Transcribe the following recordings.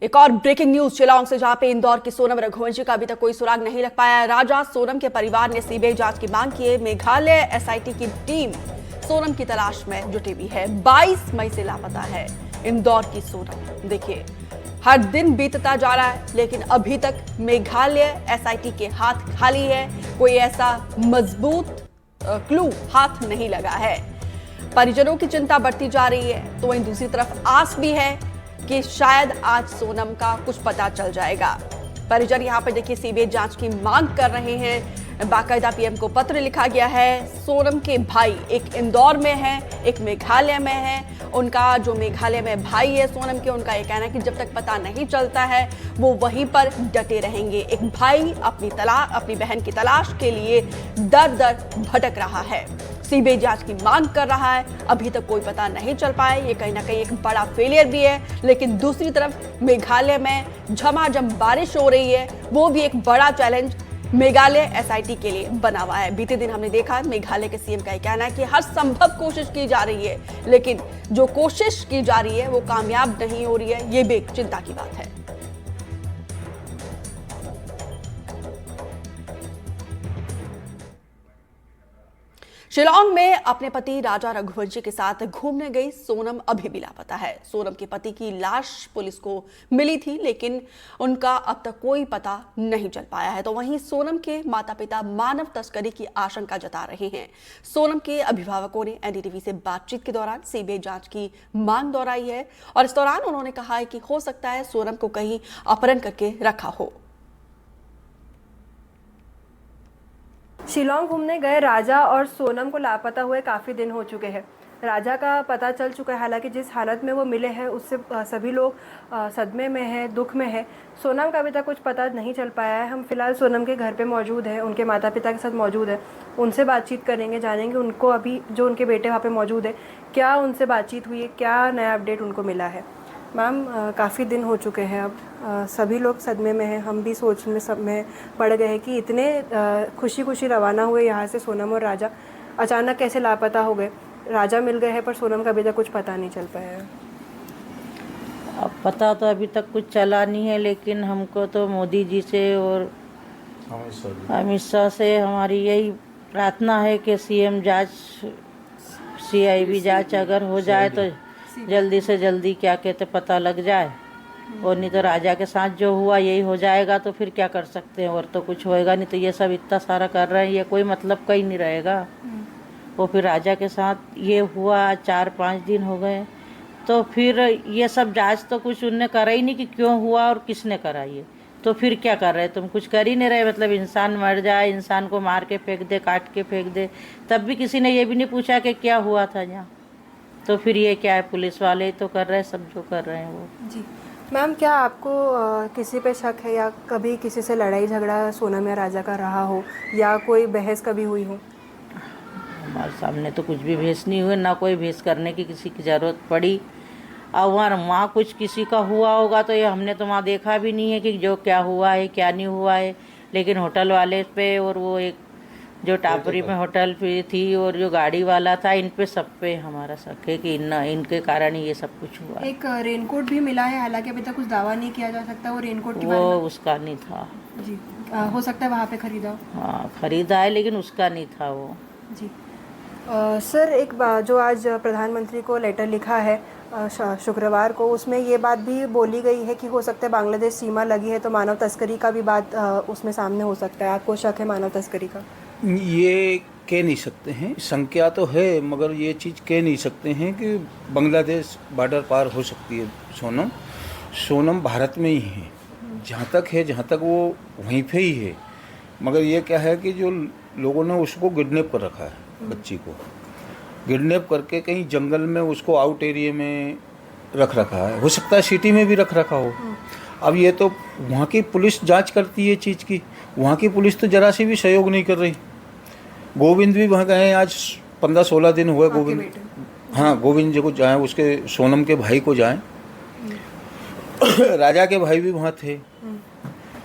एक और breaking news Shillong से, जहां पे इंदौर की सोनम रघुवंशी का अभी तक कोई सुराग नहीं लग पाया है। राजा सोनम के परिवार ने सीबीआई जांच की मांग की है। मेघालय एसआईटी की टीम सोनम की तलाश में जुटी हुई है। 22 मई से लापता है इंदौर की सोनम। देखिए, हर दिन बीतता जा रहा है, लेकिन अभी तक मेघालय एसआईटी के हाथ खाली है। कोई ऐसा मजबूत क्लू हाथ नहीं लगा है। परिजनों की चिंता बढ़ती जा रही है, तो वहीं दूसरी तरफ आस भी है कि शायद आज सोनम का कुछ पता चल जाएगा। परिजन यहाँ पर देखिए सीबीआई जांच की मांग कर रहे हैं। बाकायदा पीएम को पत्र लिखा गया है। सोनम के भाई एक इंदौर में है, एक मेघालय में है। उनका जो मेघालय में भाई है सोनम के, उनका ये कहना है कि जब तक पता नहीं चलता है वो वहीं पर डटे रहेंगे। एक भाई अपनी बहन की तलाश के लिए दर दर भटक रहा है, सीबीआई जांच की मांग कर रहा है। अभी तक कोई पता नहीं चल पाया, ये कहीं ना कहीं एक बड़ा फेलियर भी है। लेकिन दूसरी तरफ मेघालय में झमाझम बारिश हो रही है, वो भी एक बड़ा चैलेंज मेघालय एसआईटी के लिए बना हुआ है। बीते दिन हमने देखा मेघालय के सीएम का ये कहना है कि हर संभव कोशिश की जा रही है, लेकिन जो कोशिश की जा रही है वो कामयाब नहीं हो रही है। ये भी एक चिंता की बात है। शिलांग में अपने पति राजा रघुवंशी के साथ घूमने गई सोनम अभी भी लापता है। सोनम के पति की लाश पुलिस को मिली थी, लेकिन उनका अब तक कोई पता नहीं चल पाया है। तो वहीं सोनम के माता पिता मानव तस्करी की आशंका जता रहे हैं। सोनम के अभिभावकों ने एनडीटीवी से बातचीत के दौरान सीबीआई जांच की मांग दोहराई है, और इस दौरान उन्होंने कहा है कि हो सकता है सोनम को कहीं अपहरण करके रखा हो। शिलांग घूमने गए राजा और सोनम को लापता हुए काफ़ी दिन हो चुके हैं। राजा का पता चल चुका है, हालांकि जिस हालत में वो मिले हैं उससे सभी लोग सदमे में हैं, दुख में है। सोनम का अभी तक कुछ पता नहीं चल पाया है। हम फिलहाल सोनम के घर पे मौजूद हैं, उनके माता पिता के साथ मौजूद है। उनसे बातचीत करेंगे, जानेंगे उनको अभी जो उनके बेटे वहाँ पे मौजूद है क्या उनसे बातचीत हुई है, क्या नया अपडेट उनको मिला है। मैम, काफ़ी दिन हो चुके हैं, अब सभी लोग सदमे में हैं। हम भी सोचने सब में पड़ गए हैं कि इतने खुशी खुशी रवाना हुए यहाँ से सोनम और राजा, अचानक कैसे लापता हो गए। राजा मिल गए हैं पर सोनम का अभी तक कुछ पता नहीं चल पाया है। अब पता तो अभी तक कुछ चला नहीं है, लेकिन हमको तो मोदी जी से और अमित शाह से हमारी यही प्रार्थना है कि सीएम जांच, सीआईबी जांच अगर हो जाए तो जल्दी से जल्दी क्या कहते पता लग जाए। और नहीं तो राजा के साथ जो हुआ यही हो जाएगा, तो फिर क्या कर सकते हैं, और तो कुछ होएगा नहीं। तो ये सब इतना सारा कर रहे हैं, ये कोई मतलब का ही नहीं रहेगा। वो फिर राजा के साथ ये हुआ, 4-5 दिन हो गए, तो फिर ये सब जांच तो कुछ उनने करा ही नहीं कि क्यों हुआ और किसने करा ये। तो फिर क्या कर रहे, तुम कुछ कर ही नहीं रहे। मतलब इंसान मर जाए, इंसान को मार के फेंक दे, काट के फेंक दे, तब भी किसी ने ये भी नहीं पूछा कि क्या हुआ था यहाँ। तो फिर ये क्या है, पुलिस वाले ही तो कर रहे हैं सब जो कर रहे हैं वो। जी मैम, क्या आपको किसी पे शक है या कभी किसी से लड़ाई झगड़ा सोनम या राजा का रहा हो, या कोई बहस कभी हुई हो? हमारे सामने तो कुछ भी बहस नहीं हुई, ना कोई बहस करने की किसी की ज़रूरत पड़ी। और वहाँ कुछ किसी का हुआ होगा तो ये हमने तो वहाँ देखा भी नहीं है कि जो क्या हुआ है क्या नहीं हुआ है। लेकिन होटल वाले पे और वो एक जो टापरी में होटल पे थी और जो गाड़ी वाला था, इन पे सब पे हमारा शक है कि इनके कारण ही ये सब कुछ हुआ। एक रेनकोट भी मिला है, हालांकि अभी तक कुछ दावा नहीं किया जा सकता वो रेनकोट वो उसका नहीं था जी। हो सकता है वहाँ पे खरीदा हो। हाँ, खरीदा है, लेकिन उसका नहीं था वो जी। सर, एक जो आज प्रधानमंत्री को लेटर लिखा है शुक्रवार को, उसमें ये बात भी बोली गई है कि हो सकता है बांग्लादेश सीमा लगी है तो मानव तस्करी का भी बात उसमें सामने हो सकता है। आपको शक है मानव तस्करी का? ये कह नहीं सकते हैं, संख्या तो है, मगर ये चीज़ कह नहीं सकते हैं कि बांग्लादेश बॉर्डर पार हो सकती है। सोनम भारत में ही है, जहाँ तक वो वहीं पे ही है। मगर ये क्या है कि जो लोगों ने उसको किडनैप कर रखा है, बच्ची को किडनैप करके कहीं जंगल में उसको आउट एरिया में रख रखा है। हो सकता है सिटी में भी रख रखा हो। अब ये तो वहाँ की पुलिस जांच करती है चीज़ की, वहाँ की पुलिस तो जरा से भी सहयोग नहीं कर रही। गोविंद भी वहाँ गए, आज 15-16 दिन हुए गोविंद, हाँ गोविंद जी को जाए, उसके सोनम के भाई को जाए। राजा के भाई भी वहाँ थे,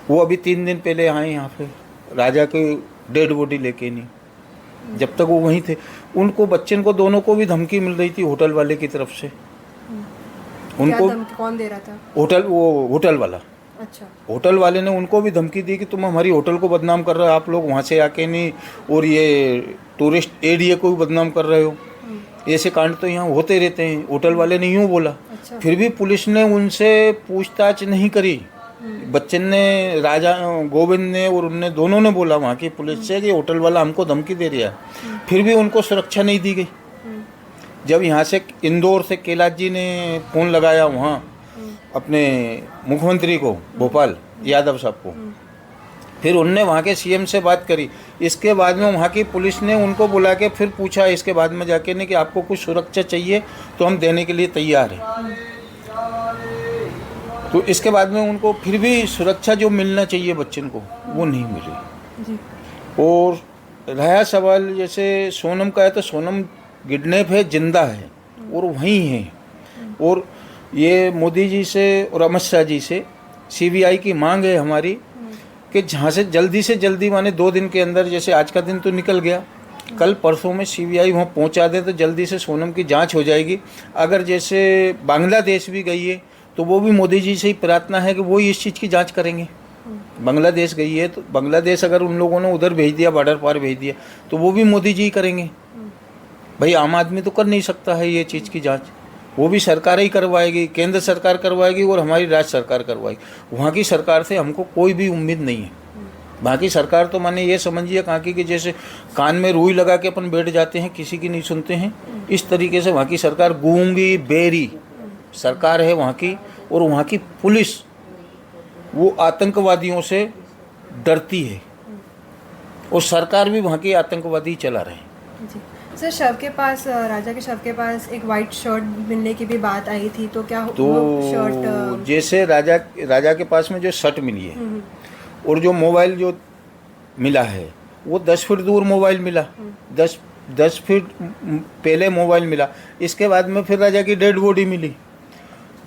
वो अभी 3 दिन पहले आए यहाँ पे राजा के डेड बॉडी लेके नहीं। जब तक वो वहीं थे, उनको बच्चन को दोनों को भी धमकी मिल रही थी होटल वाले की तरफ से। उनको धमकी कौन दे रहा था? होटल वाला, अच्छा। होटल वाले ने उनको भी धमकी दी कि तुम हमारी होटल को बदनाम कर रहे हो, आप लोग वहाँ से आके नहीं, और ये टूरिस्ट एरिया को भी बदनाम कर रहे हो। ऐसे कांड तो यहाँ होते रहते हैं। होटल वाले ने यूँ बोला। अच्छा। फिर भी पुलिस ने उनसे पूछताछ नहीं करी। बच्चन ने, राजा गोविंद ने और उनने दोनों ने बोला वहाँ की पुलिस से कि होटल वाला हमको धमकी दे रहा है। फिर भी उनको सुरक्षा नहीं दी गई। जब यहाँ से इंदौर से कैलाश जी ने फ़ोन लगाया वहाँ अपने मुख्यमंत्री को, भोपाल यादव साहब को, फिर उनने वहाँ के सीएम से बात करी। इसके बाद में वहाँ की पुलिस ने उनको बुला के फिर पूछा इसके बाद में जाके ने कि आपको कुछ सुरक्षा चाहिए तो हम देने के लिए तैयार हैं। तो इसके बाद में उनको फिर भी सुरक्षा जो मिलना चाहिए बच्चन को वो नहीं मिली जी। और रहा सवाल जैसे सोनम का है, तो सोनम किडनैप है, जिंदा है और वहीं है। और ये मोदी जी से और अमित शाह जी से सीबीआई की मांग है हमारी कि जहाँ से जल्दी माने 2 दिन के अंदर, जैसे आज का दिन तो निकल गया, कल परसों में सीबीआई वहाँ पहुँचा दे तो जल्दी से सोनम की जांच हो जाएगी। अगर जैसे बांग्लादेश भी गई है तो वो भी मोदी जी से ही प्रार्थना है कि वो ही इस चीज़ की जांच करेंगे। बांग्लादेश गई है तो बांग्लादेश अगर उन लोगों ने उधर भेज दिया, बॉर्डर पार भेज दिया, तो वो भी मोदी जी ही करेंगे। भाई आम आदमी तो कर नहीं सकता है ये चीज़ की जांच, वो भी सरकार ही करवाएगी, केंद्र सरकार करवाएगी और हमारी राज्य सरकार करवाएगी। वहाँ की सरकार से हमको कोई भी उम्मीद नहीं है। वहाँ की सरकार तो माने ये समझिए कहाँ की कि जैसे कान में रुई लगा के अपन बैठ जाते हैं, किसी की नहीं सुनते हैं, इस तरीके से वहाँ की सरकार गूंगी बेरी सरकार है वहाँ की। और वहाँ की पुलिस वो आतंकवादियों से डरती है और सरकार भी वहाँ के आतंकवादी चला रहे हैं। जी सर, शव के पास, राजा के शव के पास एक वाइट शर्ट मिलने की भी बात आई थी, तो क्या तो वो शर्ट जैसे राजा के पास में जो शर्ट मिली है और जो मोबाइल जो मिला है वो 10 फीट दूर मोबाइल मिला, 10 फीट पहले मोबाइल मिला। इसके बाद में फिर राजा की डेड बॉडी मिली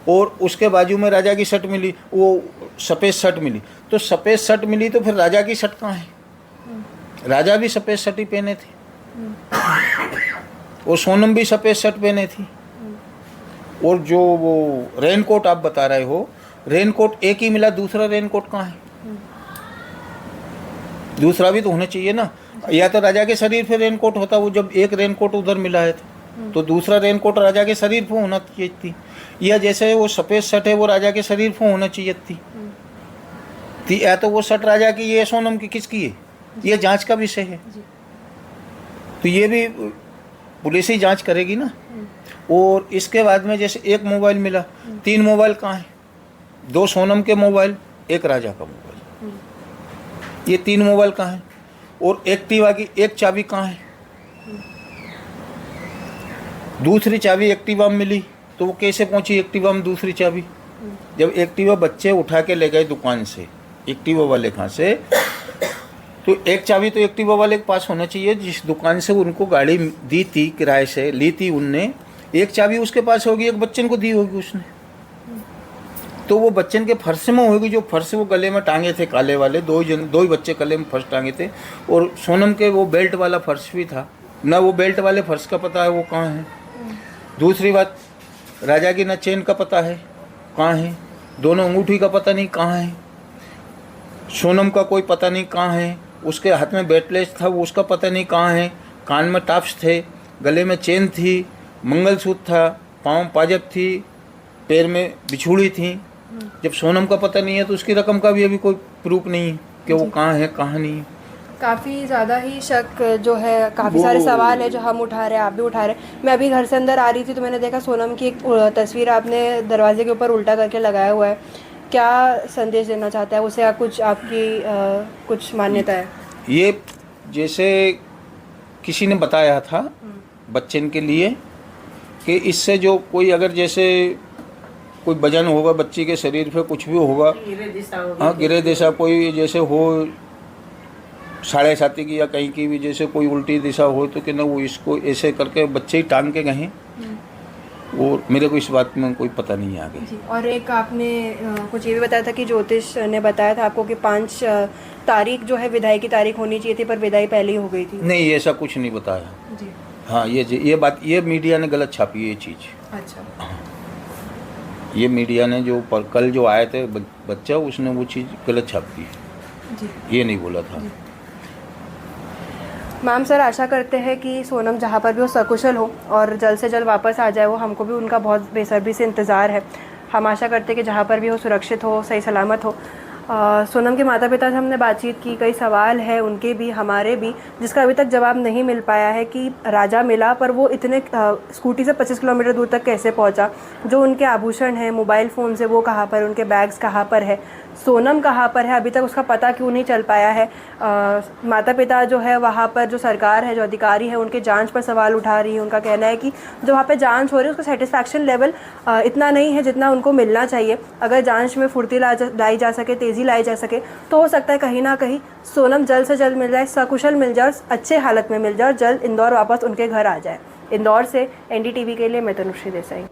और उसके बाजू में राजा की शर्ट मिली, वो सफ़ेद शर्ट मिली। तो सफ़ेद शर्ट मिली तो फिर राजा की शर्ट कहाँ है? राजा भी सफ़ेद शर्ट ही पहने थे और सोनम भी सफ़ेद शर्ट पहने थी। और जो वो रेनकोट आप बता रहे हो, रेनकोट एक ही मिला, दूसरा रेनकोट कहाँ है? दूसरा भी तो होना चाहिए ना। या तो राजा के शरीर पे रेनकोट होता, वो जब एक रेनकोट उधर मिला है तो दूसरा रेनकोट राजा के शरीर पे होना चाहिए थी। या जैसे वो सफ़ेद शर्ट है वो राजा के शरीर पे होना चाहिए थी। या तो वो शर्ट राजा की, ये सोनम की, किसकी है? ये जांच का विषय है। तो ये भी पुलिस ही जांच करेगी ना। और इसके बाद में जैसे एक मोबाइल मिला, 3 मोबाइल कहाँ हैं? 2 सोनम के मोबाइल, 1 राजा का मोबाइल, ये 3 मोबाइल कहाँ हैं? और एक्टिवा की 1 चाबी कहाँ है? दूसरी चाबी एक्टिवा में मिली तो वो कैसे पहुंची एक्टिवा में दूसरी चाबी? जब एक्टिवा बच्चे उठा के ले गए दुकान से, एक्टिवा वाले कहाँ से, तो 1 चाबी तो एक्टिवा वाले के पास होना चाहिए जिस दुकान से उनको गाड़ी दी थी, किराए से ली थी उनने। 1 चाबी उसके पास होगी, एक बच्चन को दी होगी उसने। तो वो बच्चन के फर्श में होगी, जो फर्श वो गले में टांगे थे काले वाले, 2 ही बच्चे गले में फर्श टांगे थे। और सोनम के वो बेल्ट वाला फर्श भी था ना, वो बेल्ट वाले फर्श का पता है वो कहाँ है। दूसरी बात, राजा की ना चेन का पता है कहाँ है, दोनों अंगूठी का पता नहीं कहाँ है, सोनम का कोई पता नहीं कहाँ है, उसके हाथ में बेटलेस था वो उसका पता नहीं कहाँ है, कान में टाप्स थे, गले में चेन थी, मंगलसूत्र था, पाँव पाजब थी, पैर में बिछुड़ी थी। जब सोनम का पता नहीं है तो उसकी रकम का भी अभी कोई प्रूफ नहीं है कि वो कहाँ है कहाँ नहीं है। काफ़ी ज़्यादा ही शक जो है, काफ़ी सारे सवाल है जो हम उठा रहे हैं, आप भी उठा रहे हैं। मैं अभी घर से अंदर आ रही थी तो मैंने देखा सोनम की एक तस्वीर आपने दरवाजे के ऊपर उल्टा करके लगाया हुआ है। क्या संदेश देना चाहता है उसे, या कुछ आपकी कुछ मान्यता है? ये जैसे किसी ने बताया था बच्चन के लिए कि इससे जो कोई अगर जैसे कोई वजन होगा बच्ची के शरीर पे, कुछ भी होगा, हाँ गिरे दिशा कोई जैसे हो, 7.5 की या कहीं की भी जैसे कोई उल्टी दिशा हो, तो कि ना वो इसको ऐसे करके बच्चे ही टांग के गए। और मेरे को इस बात में कोई पता नहीं है आगे। जी। और एक आपने कुछ ये भी बताया था कि ज्योतिष ने बताया था आपको कि 5 तारीख जो है विदाई की तारीख होनी चाहिए थी, पर विदाई पहले ही हो गई थी। नहीं, ऐसा कुछ नहीं बताया जी। हाँ, ये बात ये मीडिया ने गलत छापी है ये चीज़। अच्छा। ये मीडिया ने जो कल जो आए थे बच्चा, उसने वो चीज़ गलत छाप दी है जी। ये नहीं बोला था। मैम सर आशा करते हैं कि सोनम जहाँ पर भी वो सकुशल हो और जल्द से जल्द वापस आ जाए। वो हमको भी उनका बहुत बेसब्री से इंतज़ार है। हम आशा करते हैं कि जहाँ पर भी हो सुरक्षित हो, सही सलामत हो। सोनम के माता पिता से हमने बातचीत की, कई सवाल है उनके भी हमारे भी, जिसका अभी तक जवाब नहीं मिल पाया है कि राजा मिला पर वो इतने स्कूटी से 25 किलोमीटर दूर तक कैसे पहुंचा। जो उनके आभूषण हैं, मोबाइल फ़ोन से, वो कहाँ पर, उनके बैग्स कहाँ पर है, सोनम कहाँ पर है, अभी तक उसका पता क्यों नहीं चल पाया है। माता पिता जो है वहाँ पर, जो सरकार है, जो अधिकारी है, उनके जांच पर सवाल उठा रही है। उनका कहना है कि जो वहाँ पे जांच हो रही है उसका सेटिस्फैक्शन लेवल इतना नहीं है जितना उनको मिलना चाहिए। अगर जांच में फुर्ती लाई जा सके, तेज़ी लाई जा सके, तो हो सकता है कहीं ना कहीं सोनम जल्द से जल्द मिल जाए, सकुशल मिल जाए, अच्छे हालत में मिल जाए और जल्द इंदौर वापस उनके घर आ जाए। इंदौर से NDTV के लिए मैं तनुश्री देसाई।